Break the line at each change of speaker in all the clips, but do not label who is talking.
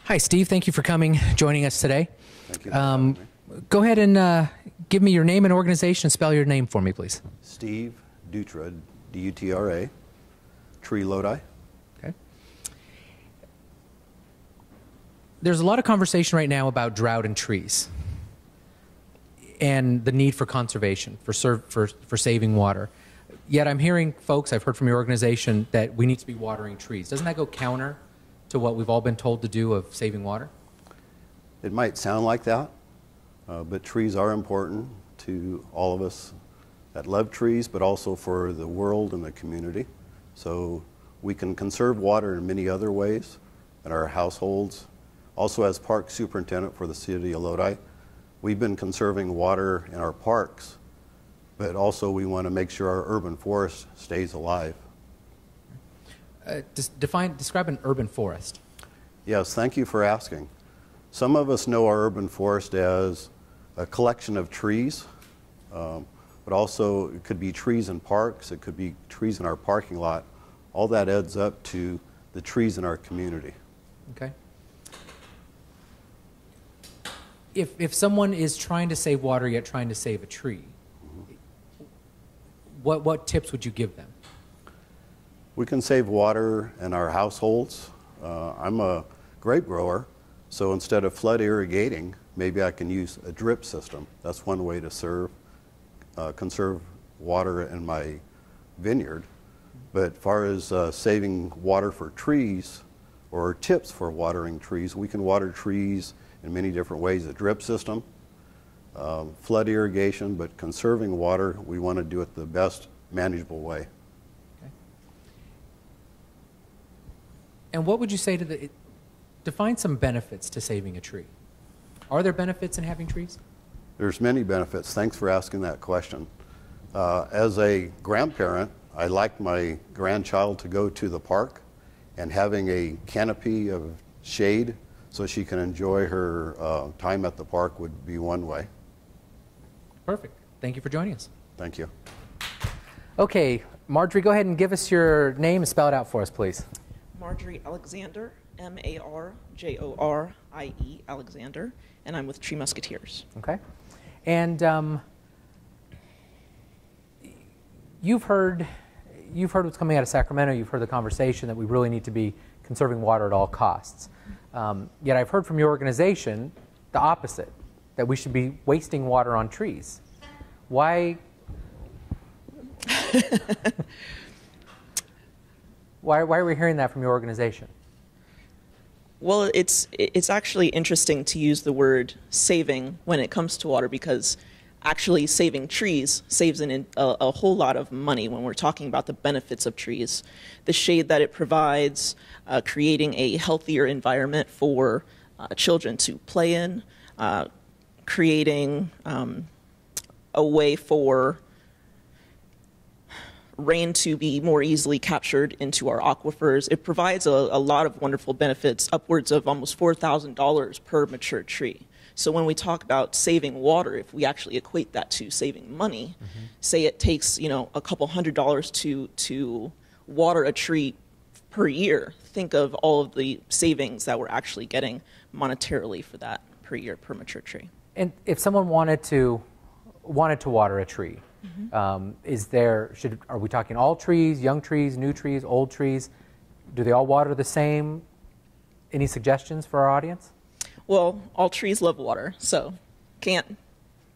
Hi, Steve. Thank you for coming, joining us today.
Thank you for having me.
Go ahead and give me your name and organization. Spell your name for me, please.
Steve Dutra, D-U-T-R-A, Tree Lodi.
Okay. There's a lot of conversation right now about drought and trees and the need for conservation, for saving water. Yet I'm hearing folks, I've heard from your organization, that we need to be watering trees. Doesn't that go counter to what we've all been told to do of saving water?
It might sound like that, but trees are important to all of us that love trees, but also for the world and the community. So we can conserve water in many other ways in our households. Also, as park superintendent for the city of Lodi, we've been conserving water in our parks, but also we want to make sure our urban forest stays alive.
Describe an urban forest.
Yes, thank you for asking. Some of us know our urban forest as a collection of trees, but also it could be trees in parks, it could be trees in our parking lot. All that adds up to the trees in our community.
Okay. If someone is trying to save water yet trying to save a tree, what tips would you give them?
We can save water in our households. I'm a grape grower, so instead of flood irrigating, maybe I can use a drip system. That's one way to conserve water in my vineyard. But as far as saving water for trees or tips for watering trees, we can water trees in many different ways. A drip system, flood irrigation, but conserving water, we want to do it the best manageable way.
Okay. And what would you say to define some benefits to saving a tree? Are there benefits in having trees?
There's many benefits. Thanks for asking that question. As a grandparent, I like my grandchild to go to the park, and having a canopy of shade so she can enjoy her time at the park would be one way.
Perfect. Thank you for joining us.
Thank you.
Okay, Marjorie, go ahead and give us your name and spell it out for us, please.
Marjorie Alexander, M-A-R-J-O-R-I-E, Alexander, and I'm with Tree Musketeers.
Okay. And you've heard what's coming out of Sacramento. You've heard the conversation that we really need to be conserving water at all costs. Yet I've heard from your organization the opposite, that we should be wasting water on trees. Why? Why are we hearing that from your organization?
Well, it's actually interesting to use the word saving when it comes to water, because actually saving trees saves a whole lot of money when we're talking about the benefits of trees. The shade that it provides, creating a healthier environment for children to play in, creating a way for rain to be more easily captured into our aquifers. It provides a lot of wonderful benefits, upwards of almost $4,000 per mature tree. So when we talk about saving water, if we actually equate that to saving money, say it takes a couple $100s to water a tree per year, think of all of the savings that we're actually getting monetarily for that per year per mature tree.
And if someone wanted to water a tree, are we talking all trees, young trees, new trees, old trees? Do they all water the same? Any suggestions for our audience?
Well, all trees love water, so can't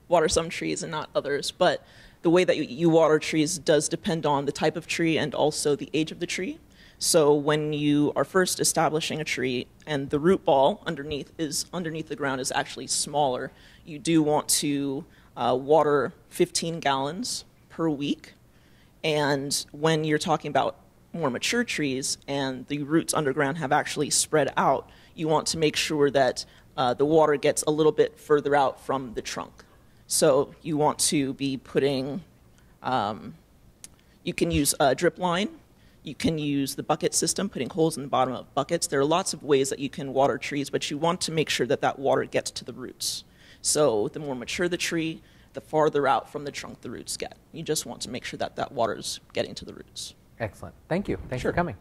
water some trees and not others. But the way that you water trees does depend on the type of tree and also the age of the tree. So when you are first establishing a tree and the root ball underneath the ground is actually smaller, you do want to water 15 gallons per week. And when you're talking about more mature trees and the roots underground have actually spread out, you want to make sure that the water gets a little bit further out from the trunk. So you want to be putting, you can use a drip line, you can use the bucket system, putting holes in the bottom of buckets. There are lots of ways that you can water trees, but you want to make sure that that water gets to the roots. So the more mature the tree, the farther out from the trunk the roots get. You just want to make sure that that water is getting to the roots.
Excellent. Thank you. Thanks for coming.